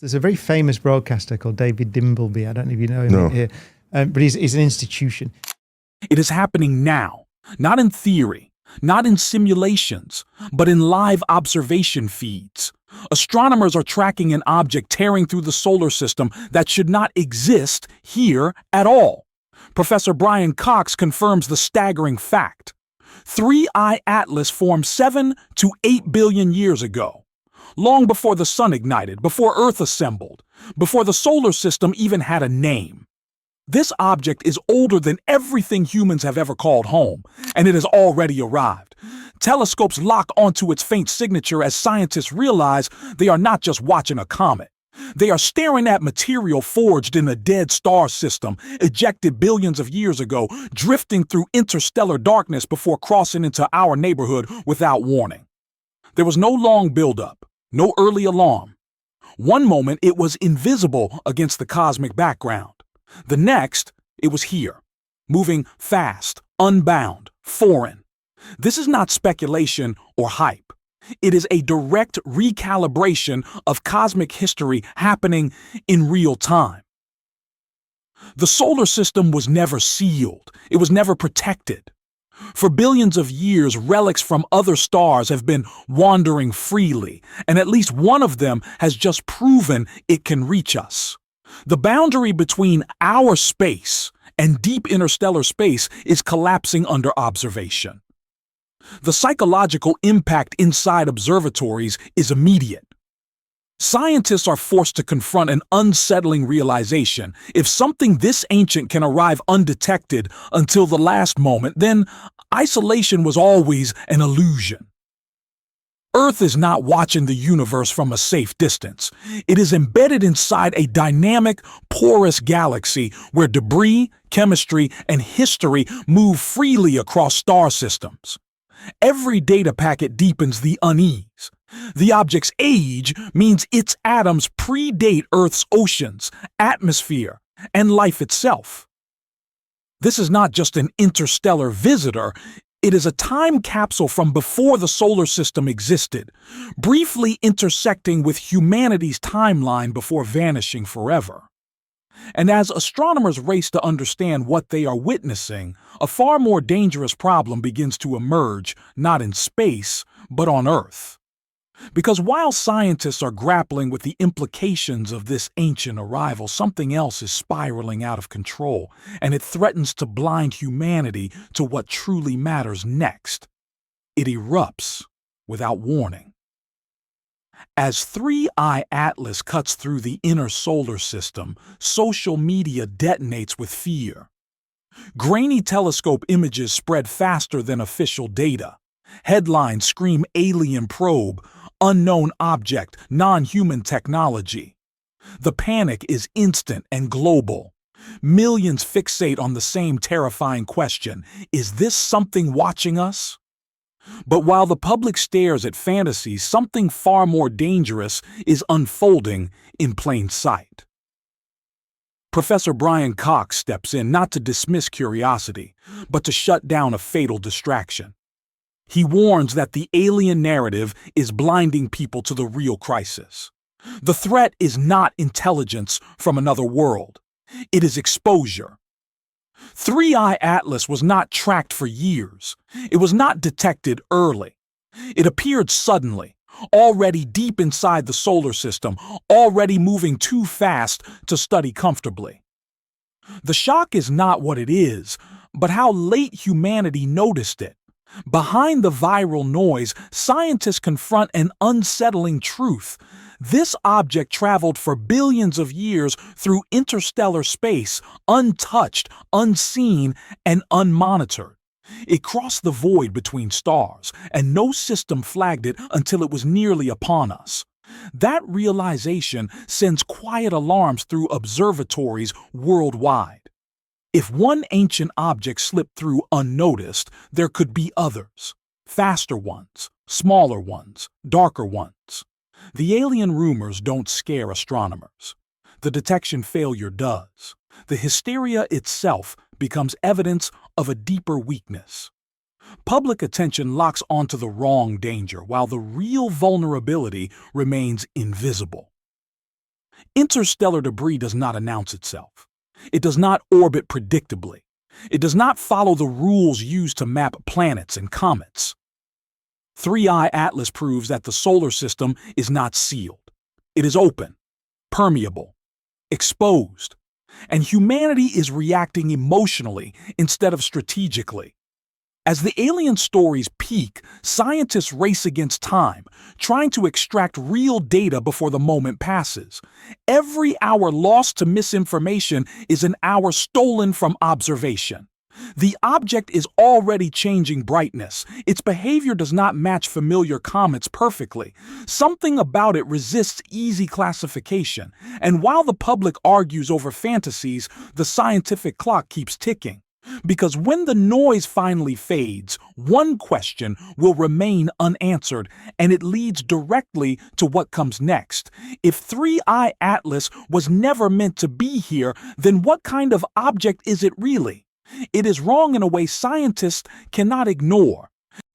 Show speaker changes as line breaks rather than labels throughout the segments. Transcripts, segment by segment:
There's a very famous broadcaster called David Dimbleby. I don't know if you know him
No.
here, but he's an institution.
It is happening now, not in theory, not in simulations, but in live observation feeds. Astronomers are tracking an object tearing through the solar system that should not exist here at all. Professor Brian Cox confirms the staggering fact. 3I Atlas formed 7 to 8 billion years ago, long before the sun ignited, before Earth assembled, before the solar system even had a name. This object is older than everything humans have ever called home, and it has already arrived. Telescopes lock onto its faint signature as scientists realize they are not just watching a comet. They are staring at material forged in a dead star system, ejected billions of years ago, drifting through interstellar darkness before crossing into our neighborhood without warning. There was no long buildup, no early alarm. One moment it was invisible against the cosmic background. The next, it was here, moving fast, unbound, foreign. This is not speculation or hype. It is a direct recalibration of cosmic history happening in real time. The solar system was never sealed. It was never protected. For billions of years, relics from other stars have been wandering freely, and at least one of them has just proven it can reach us. The boundary between our space and deep interstellar space is collapsing under observation. The psychological impact inside observatories is immediate. Scientists are forced to confront an unsettling realization. If something this ancient can arrive undetected until the last moment, then isolation was always an illusion. Earth is not watching the universe from a safe distance. It is embedded inside a dynamic, porous galaxy where debris, chemistry, and history move freely across star systems. Every data packet deepens the unease. The object's age means its atoms predate Earth's oceans, atmosphere, and life itself. This is not just an interstellar visitor. It is a time capsule from before the solar system existed, briefly intersecting with humanity's timeline before vanishing forever. And as astronomers race to understand what they are witnessing, a far more dangerous problem begins to emerge, not in space, but on Earth. Because while scientists are grappling with the implications of this ancient arrival, something else is spiraling out of control, and it threatens to blind humanity to what truly matters next. It erupts without warning. As 3I Atlas cuts through the inner solar system, social media detonates with fear. Grainy telescope images spread faster than official data. Headlines scream alien probe, unknown object, non-human technology. The panic is instant and global. Millions fixate on the same terrifying question: is this something watching us? But while the public stares at fantasies, something far more dangerous is unfolding in plain sight. Professor Brian Cox steps in not to dismiss curiosity, but to shut down a fatal distraction. He warns that the alien narrative is blinding people to the real crisis. The threat is not intelligence from another world. It is exposure. 3I Atlas was not tracked for years. It was not detected early. It appeared suddenly, already deep inside the solar system, already moving too fast to study comfortably. The shock is not what it is, but how late humanity noticed it. Behind the viral noise, scientists confront an unsettling truth. This object traveled for billions of years through interstellar space, untouched, unseen, and unmonitored. It crossed the void between stars, and no system flagged it until it was nearly upon us. That realization sends quiet alarms through observatories worldwide. If one ancient object slipped through unnoticed, there could be others. Faster ones, smaller ones, darker ones. The alien rumors don't scare astronomers. The detection failure does. The hysteria itself becomes evidence of a deeper weakness. Public attention locks onto the wrong danger, while the real vulnerability remains invisible. Interstellar debris does not announce itself. It does not orbit predictably. It does not follow the rules used to map planets and comets. 3I Atlas proves that the solar system is not sealed. It is open, permeable, exposed, and humanity is reacting emotionally instead of strategically. As the alien stories peak, scientists race against time, trying to extract real data before the moment passes. Every hour lost to misinformation is an hour stolen from observation. The object is already changing brightness. Its behavior does not match familiar comets perfectly. Something about it resists easy classification. And while the public argues over fantasies, the scientific clock keeps ticking. Because when the noise finally fades, one question will remain unanswered, and it leads directly to what comes next. If 3I Atlas was never meant to be here, then what kind of object is it really? It is wrong in a way scientists cannot ignore.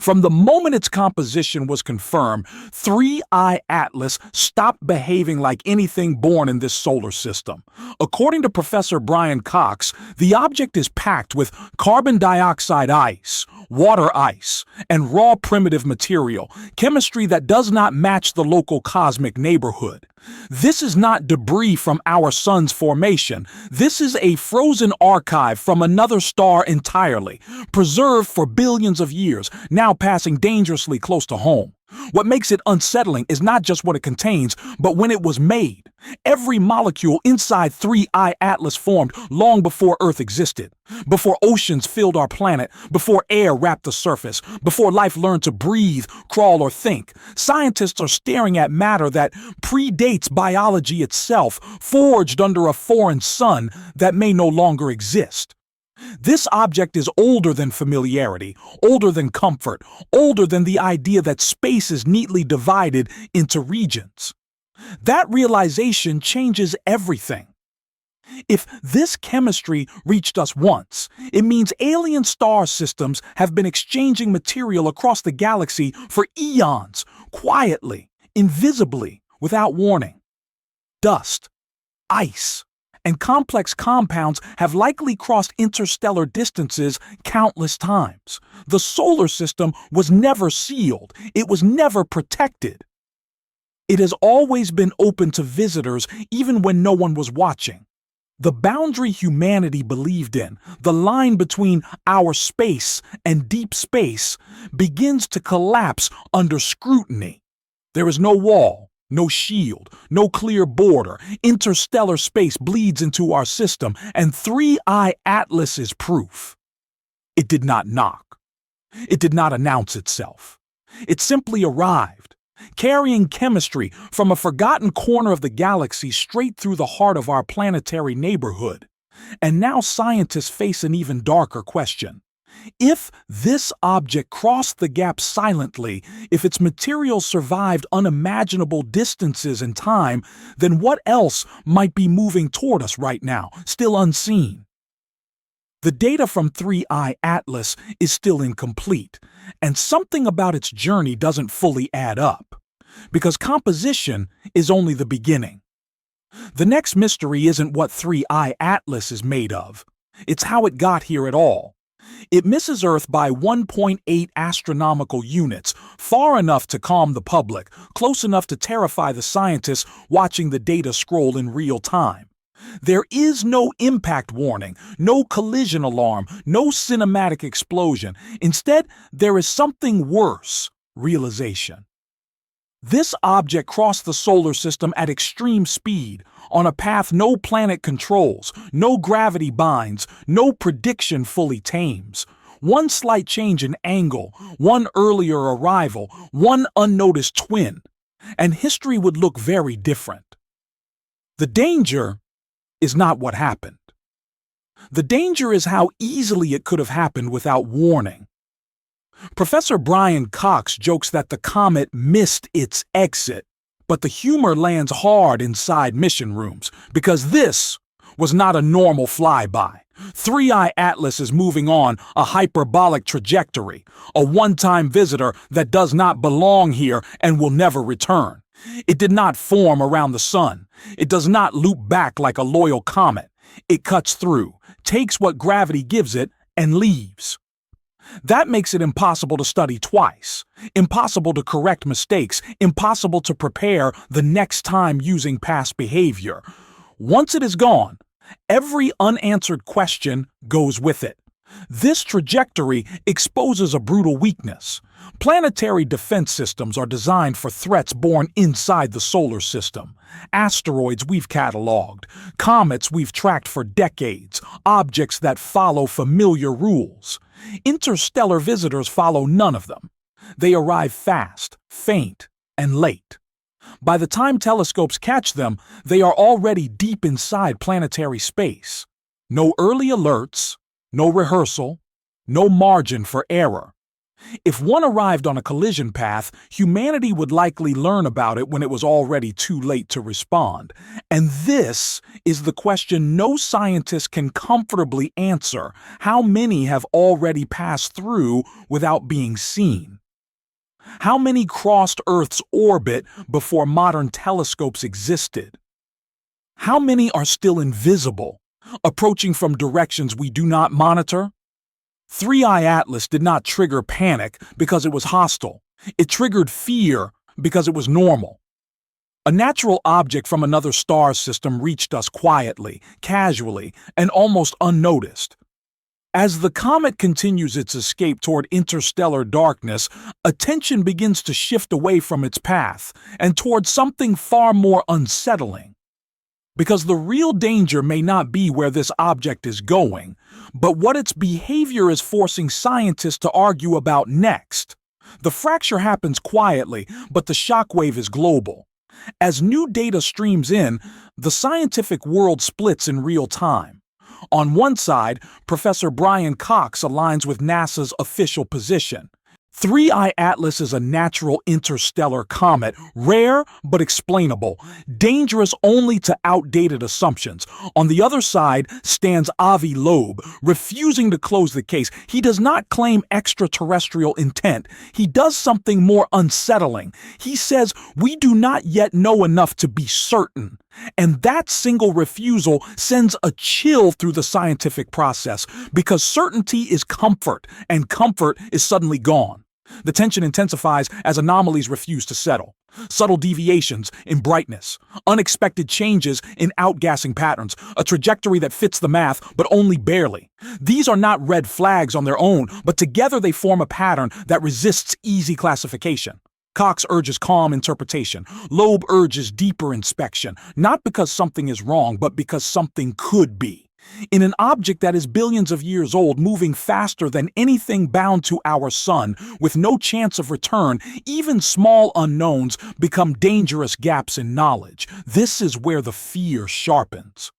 From the moment its composition was confirmed, 3I Atlas stopped behaving like anything born in this solar system. According to Professor Brian Cox, the object is packed with carbon dioxide ice, water ice, and raw primitive material, chemistry that does not match the local cosmic neighborhood. This is not debris from our sun's formation. This is a frozen archive from another star entirely, preserved for billions of years, now passing dangerously close to home. What makes it unsettling is not just what it contains, but when it was made. Every molecule inside 3I Atlas formed long before Earth existed, before oceans filled our planet, before air wrapped the surface, before life learned to breathe, crawl, or think. Scientists are staring at matter that predates biology itself, forged under a foreign sun that may no longer exist. This object is older than familiarity, older than comfort, older than the idea that space is neatly divided into regions. That realization changes everything. If this chemistry reached us once, it means alien star systems have been exchanging material across the galaxy for eons, quietly, invisibly, without warning. Dust, ice, and complex compounds have likely crossed interstellar distances countless times. The solar system was never sealed. It was never protected. It has always been open to visitors even when no one was watching. The boundary humanity believed in, the line between our space and deep space, begins to collapse under scrutiny. There is no wall, no shield, no clear border. Interstellar space bleeds into our system, and 3I Atlas is proof. It did not knock. It did not announce itself. It simply arrived, carrying chemistry from a forgotten corner of the galaxy straight through the heart of our planetary neighborhood. And now scientists face an even darker question. If this object crossed the gap silently, if its material survived unimaginable distances in time, then what else might be moving toward us right now, still unseen? The data from 3I Atlas is still incomplete, and something about its journey doesn't fully add up, because composition is only the beginning. The next mystery isn't what 3I Atlas is made of. It's how it got here at all. It misses Earth by 1.8 astronomical units, far enough to calm the public, close enough to terrify the scientists watching the data scroll in real time. There is no impact warning, no collision alarm, no cinematic explosion. Instead, there is something worse: realization. This object crossed the solar system at extreme speed, on a path no planet controls, no gravity binds, no prediction fully tames. One slight change in angle, one earlier arrival, one unnoticed twin, and history would look very different. The danger is not what happened. The danger is how easily it could have happened without warning. Professor Brian Cox jokes that the comet missed its exit, but the humor lands hard inside mission rooms, because this was not a normal flyby. 3I Atlas is moving on a hyperbolic trajectory, a one-time visitor that does not belong here and will never return. It did not form around the sun. It does not loop back like a loyal comet. It cuts through, takes what gravity gives it, and leaves. That makes it impossible to study twice, impossible to correct mistakes, impossible to prepare the next time using past behavior. Once it is gone, every unanswered question goes with it. This trajectory exposes a brutal weakness. Planetary defense systems are designed for threats born inside the solar system. Asteroids we've cataloged, comets we've tracked for decades, objects that follow familiar rules. Interstellar visitors follow none of them. They arrive fast, faint, and late. By the time telescopes catch them, they are already deep inside planetary space. No early alerts, no rehearsal, no margin for error. If one arrived on a collision path, humanity would likely learn about it when it was already too late to respond. And this is the question no scientist can comfortably answer: how many have already passed through without being seen? How many crossed Earth's orbit before modern telescopes existed? How many are still invisible, approaching from directions we do not monitor? 3I Atlas did not trigger panic because it was hostile. It triggered fear because it was normal. A natural object from another star system reached us quietly, casually, and almost unnoticed. As the comet continues its escape toward interstellar darkness, attention begins to shift away from its path and toward something far more unsettling. Because the real danger may not be where this object is going, but what its behavior is forcing scientists to argue about next. The fracture happens quietly, but the shockwave is global. As new data streams in, the scientific world splits in real time. On one side, Professor Brian Cox aligns with NASA's official position. 3I Atlas is a natural interstellar comet, rare but explainable, dangerous only to outdated assumptions. On the other side stands Avi Loeb, refusing to close the case. He does not claim extraterrestrial intent. He does something more unsettling. He says, "We do not yet know enough to be certain." And that single refusal sends a chill through the scientific process, because certainty is comfort, and comfort is suddenly gone. The tension intensifies as anomalies refuse to settle. Subtle deviations in brightness, unexpected changes in outgassing patterns, a trajectory that fits the math but only barely. These are not red flags on their own, but together they form a pattern that resists easy classification. Cox urges calm interpretation. Loeb urges deeper inspection, not because something is wrong, but because something could be. In an object that is billions of years old, moving faster than anything bound to our sun, with no chance of return, even small unknowns become dangerous gaps in knowledge. This is where the fear sharpens.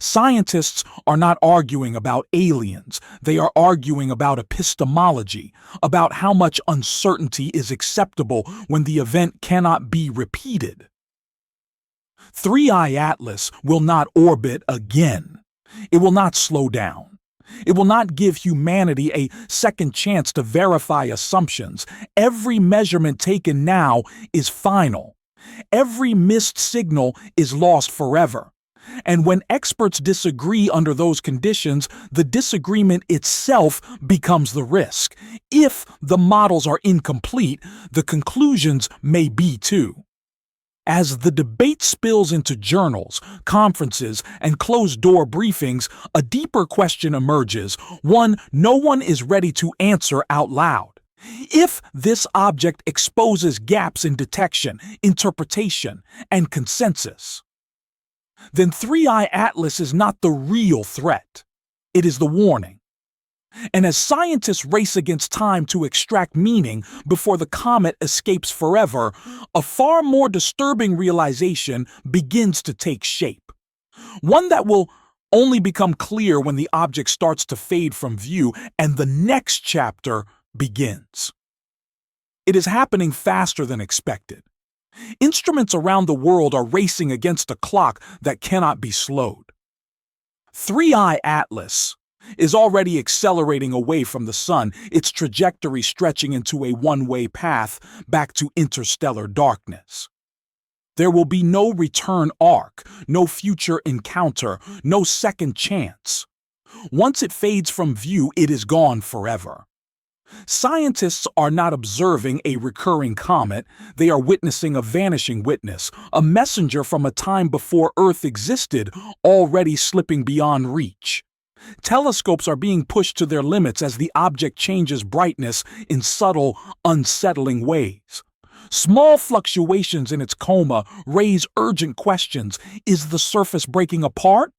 Scientists are not arguing about aliens. They are arguing about epistemology, about how much uncertainty is acceptable when the event cannot be repeated. 3I Atlas will not orbit again. It will not slow down. It will not give humanity a second chance to verify assumptions. Every measurement taken now is final. Every missed signal is lost forever. And when experts disagree under those conditions, the disagreement itself becomes the risk. If the models are incomplete, the conclusions may be too. As the debate spills into journals, conferences, and closed-door briefings, a deeper question emerges, one no one is ready to answer out loud. If this object exposes gaps in detection, interpretation, and consensus, then 3I Atlas is not the real threat. It is the warning. And as scientists race against time to extract meaning before the comet escapes forever, a far more disturbing realization begins to take shape. One that will only become clear when the object starts to fade from view and the next chapter begins. It is happening faster than expected. Instruments around the world are racing against a clock that cannot be slowed. 3I Atlas is already accelerating away from the sun, its trajectory stretching into a one-way path back to interstellar darkness. There will be no return arc, no future encounter, no second chance. Once it fades from view, it is gone forever. Scientists are not observing a recurring comet, they are witnessing a vanishing witness, a messenger from a time before Earth existed, already slipping beyond reach. Telescopes are being pushed to their limits as the object changes brightness in subtle, unsettling ways. Small fluctuations in its coma raise urgent questions. Is the surface breaking apart?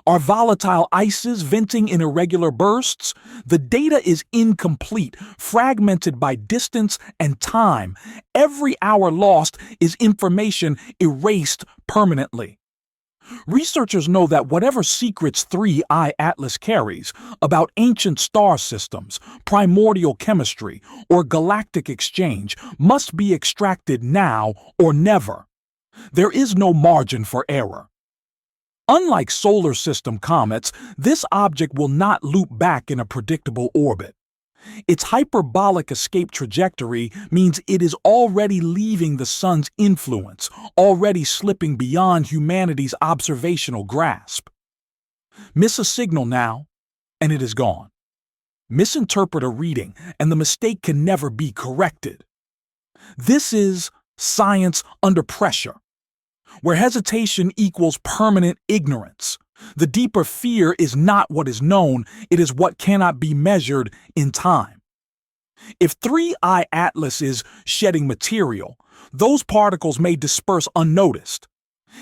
Are volatile ices venting in irregular bursts? The data is incomplete, fragmented by distance and time. Every hour lost is information erased permanently. Researchers know that whatever secrets 3I Atlas carries about ancient star systems, primordial chemistry, or galactic exchange must be extracted now or never. There is no margin for error. Unlike solar system comets, this object will not loop back in a predictable orbit. Its hyperbolic escape trajectory means it is already leaving the sun's influence, already slipping beyond humanity's observational grasp. Miss a signal now, and it is gone. Misinterpret a reading, and the mistake can never be corrected. This is science under pressure, where hesitation equals permanent ignorance. The deeper fear is not what is known, it is what cannot be measured in time. If 3I Atlas is shedding material, those particles may disperse unnoticed.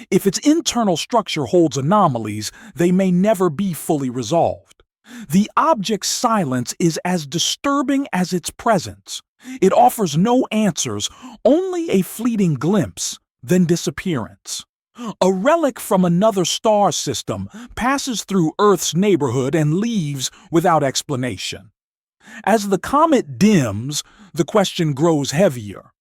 If its internal structure holds anomalies, they may never be fully resolved. The object's silence is as disturbing as its presence. It offers no answers, only a fleeting glimpse, then disappearance. A relic from another star system passes through Earth's neighborhood and leaves without explanation. As the comet dims, the question grows heavier.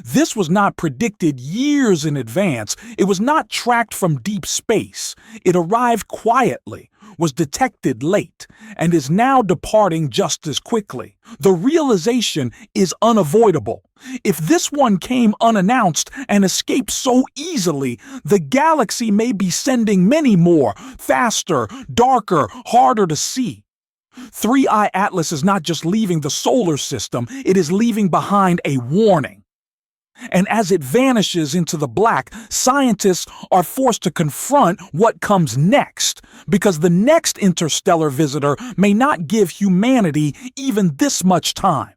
This was not predicted years in advance. It was not tracked from deep space. It arrived quietly, was detected late, and is now departing just as quickly. The realization is unavoidable. If this one came unannounced and escaped so easily, the galaxy may be sending many more, faster, darker, harder to see. 3I Atlas is not just leaving the solar system, it is leaving behind a warning. And as it vanishes into the black, scientists are forced to confront what comes next, because the next interstellar visitor may not give humanity even this much time.